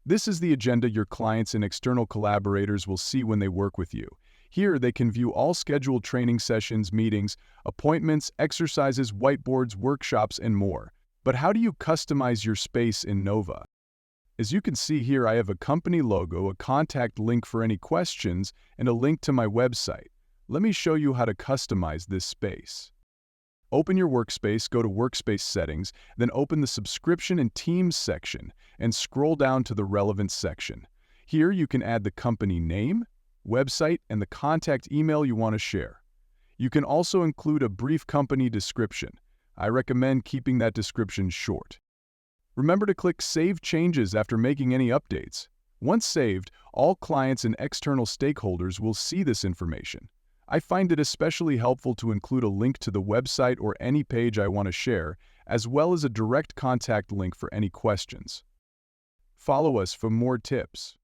This is the agenda your clients and external collaborators will see when they work with you. Here, they can view all scheduled training sessions, meetings, appointments, exercises, whiteboards, workshops, and more. But how do you customize your space in Nova? As you can see here, I have a company logo, a contact link for any questions, and a link to my website. Let me show you how to customize this space. Open your workspace, go to Workspace Settings, then open the Subscription and Teams section, and scroll down to the relevant section. Here you can add the company name, website, and the contact email you want to share. You can also include a brief company description. I recommend keeping that description short. Remember to click Save Changes after making any updates. Once saved, all clients and external stakeholders will see this information. I find it especially helpful to include a link to the website or any page I want to share, as well as a direct contact link for any questions. Follow us for more tips.